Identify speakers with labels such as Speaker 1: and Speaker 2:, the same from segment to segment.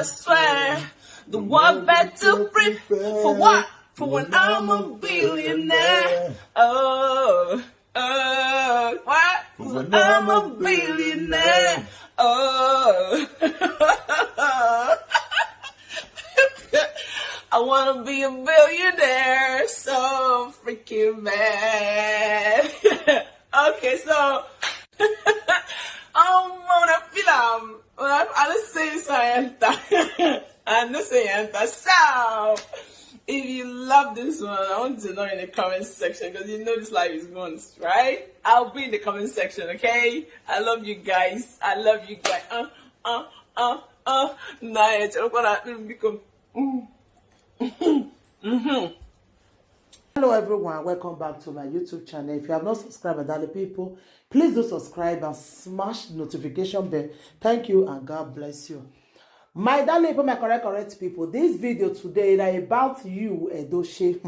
Speaker 1: I swear, the world better prepare for what? For when I'm a billionaire. Oh, what? For when I'm a billionaire. Oh. I want to be a billionaire so freaking bad. Okay, so on a film, I say science. I know science. So, if you love this one, I want to know in the comment section because you know this life is once, right? I'll be in the comment section, okay? I love you guys. I love you guys. Nice. I'm gonna become.
Speaker 2: Hello everyone, welcome back to my YouTube channel. If you have not subscribed, darling people, please do subscribe and smash the notification bell. Thank you and God bless you. My darling people, my correct people, this video today is about you, Edochie.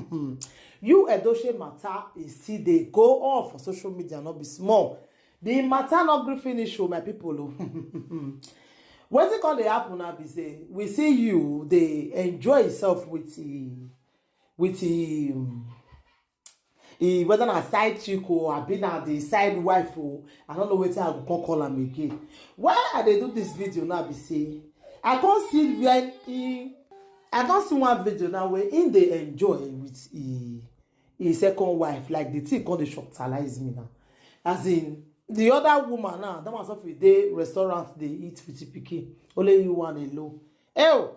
Speaker 2: You, Edochie matter is see they go on for social media, not be small. The matter not be finish, my people. What's it called? The happen now be say we see you they enjoy yourself with whether na side chick or I been at the side wife or I don't know what I go call them again. Why I they do this video now be say I can't see when I can't see one video now where in they enjoy with his second wife like the thing called the shocktalize me now. As in the other woman now, that was of the restaurant they eat with the pikin. Only you one alone. Oh,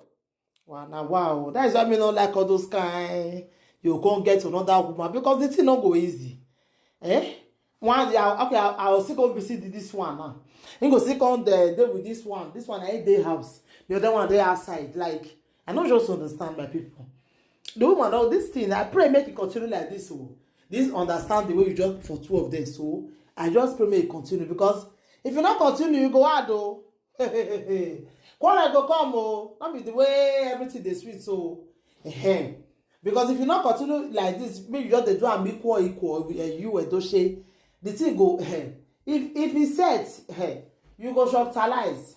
Speaker 2: wow, that is why me not like all those kind. You can't get another woman because the thing not go easy. One day, I'll still go visit this one now. You go still come there with this one. This one I day house. The other one they outside. Like I don't just understand my people. The woman, all this thing, I pray make it continue like this. So this understand the way you just for two of them. So I just pray make it continue because if you not continue, you go out though. When I go come, not be the way everything they sweet so. Because if you not continue like this, maybe you just do am equal you Edochie, the thing go if he said you go shocktalize.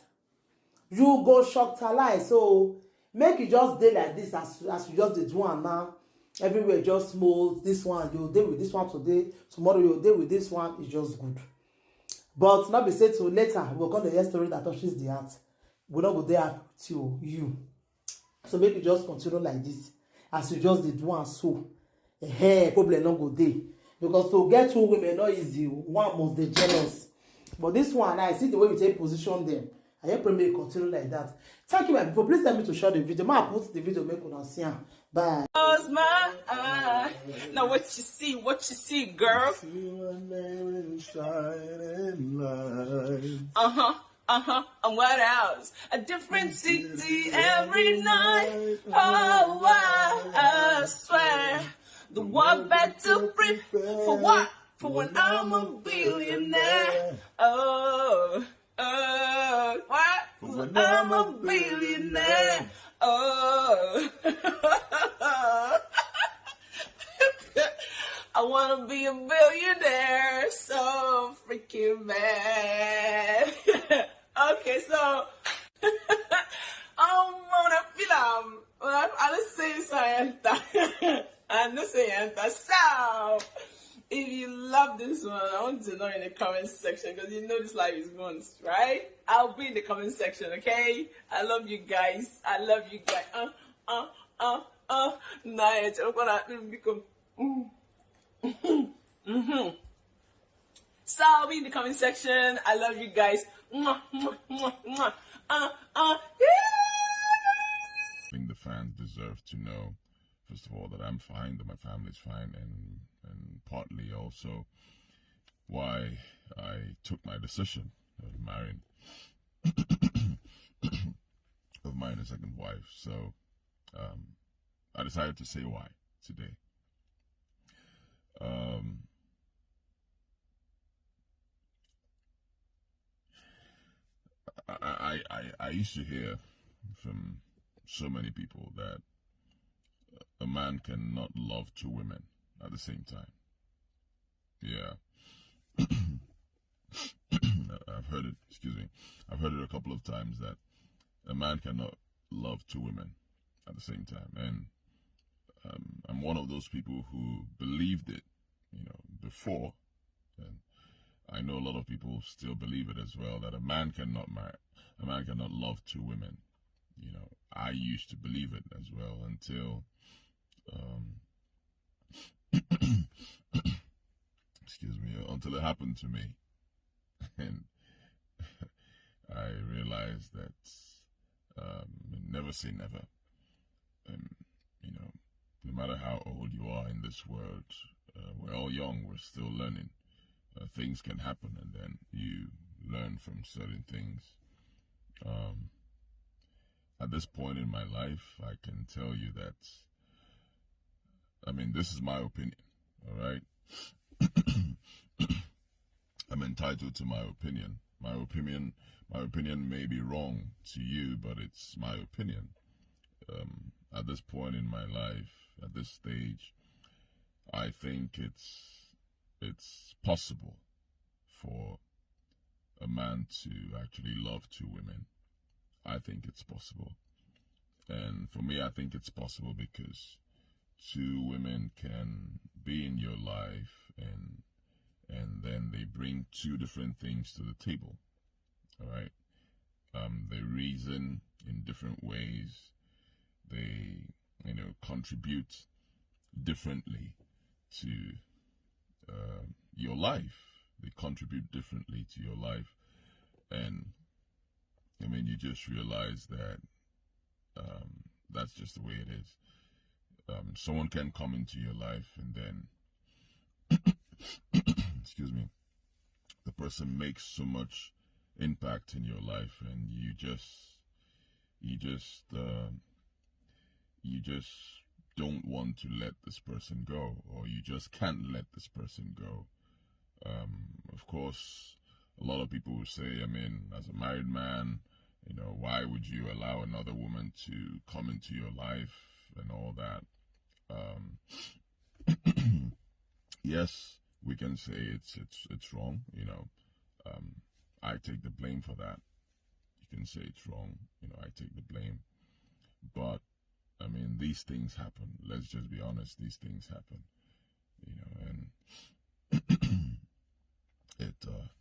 Speaker 2: You go shocktalize. So make it just day like this as you just did one now. Everywhere just smooth. This one you'll deal with this one today. Tomorrow you'll deal with this one. It's just good. But not be said to later. We'll come to the story that touches the heart. We'll not go there to you. So make it just continue like this. As you just did one so. Problem not go there. Because to get two women not easy. One must be jealous. But this one, I see the way you take position them. I hope you may continue like that. Thank you, my people. Please tell me to share the video. I put the video make you see. Bye.
Speaker 1: Close my eye. Now what you see, girl? And what else? A different city every night. Oh, I swear, the world better prepare for what? For when I'm a billionaire. Oh, what? For when I'm a billionaire. Oh. I want to be a billionaire so freaking bad. Okay, so on a film, I say science. I know science. So, if you love this one, I want to know in the comment section because you know this life is once, right? I'll be in the comment section, okay? I love you guys. I love you guys. Nice. I'm gonna become. So I'll be in the comment section. I love you guys. I
Speaker 3: think the fans deserve to know, first of all, that I'm fine, that my family's fine, and partly also why I took my decision of marrying a second wife. So I decided to say why today. I used to hear from so many people that a man cannot love two women at the same time. Yeah. I've heard it, excuse me. I've heard it a couple of times that a man cannot love two women at the same time. And I'm one of those people who believed it, before. And I know a lot of people still believe it as well, that a man cannot love two women. I used to believe it as well until, excuse me, until it happened to me. And I realized that never say never. And, no matter how old you are in this world, we're all young, we're still learning. Things can happen, and then you learn from certain things. At this point in my life, I can tell you that, this is my opinion, all right? I'm entitled to my opinion. My opinion may be wrong to you, but it's my opinion. At this point in my life, at this stage, I think it's possible for a man to actually love two women. I think it's possible. And for me, I think it's possible because two women can be in your life and then they bring two different things to the table. All right. They reason in different ways. They, contribute differently to your life. They contribute differently to your life. And, you just realize that that's just the way it is. Someone can come into your life and then, excuse me, the person makes so much impact in your life, and you just don't want to let this person go, or you just can't let this person go. Of course, a lot of people will say, as a married man, why would you allow another woman to come into your life and all that? Yes, we can say it's wrong. I take the blame for that. You can say it's wrong. I take the blame. But these things happen. Let's just be honest. These things happen. And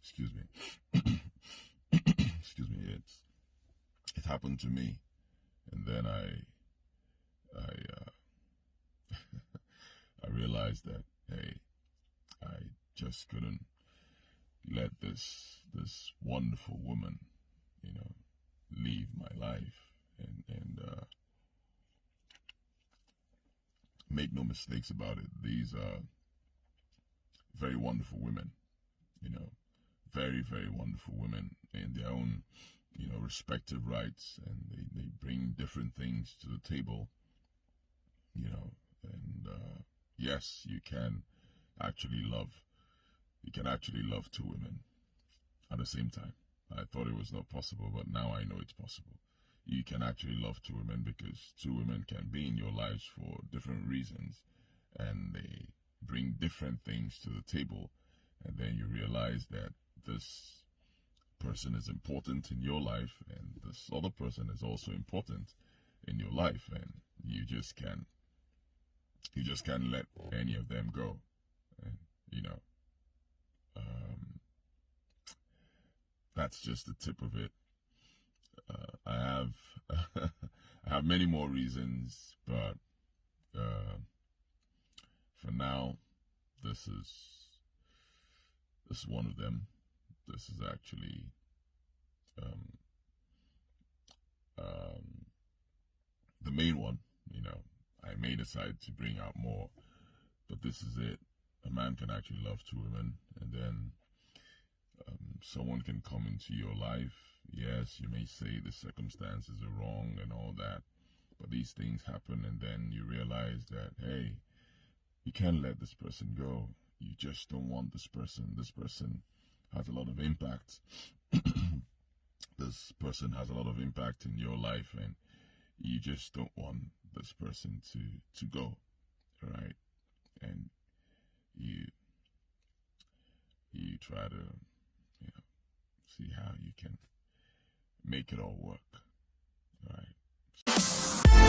Speaker 3: excuse me. Excuse me. It happened to me, and then I I realized that, hey, I just couldn't let this wonderful woman, leave my life, and make no mistakes about it. These are very wonderful women, very, very wonderful women in their own, respective rights, and they bring different things to the table, and yes, you can actually love two women at the same time. I thought it was not possible, but now I know it's possible. You can actually love two women because two women can be in your lives for different reasons, and they bring different things to the table, and then you realize that this person is important in your life, and this other person is also important in your life, and you just can't let any of them go. And that's just the tip of it. I have I have many more reasons, but for now, this is one of them. This is actually the main one. I may decide to bring out more, but this is it. A man can actually love two women, and then someone can come into your life. Yes, you may say the circumstances are wrong and all that, but these things happen, and then you realize that, hey, you can't let this person go. You just don't want this person. This person has a lot of impact. This person has a lot of impact in your life, and you just don't want this person to go, right? And you try to see how you can make it all work, right? vibes.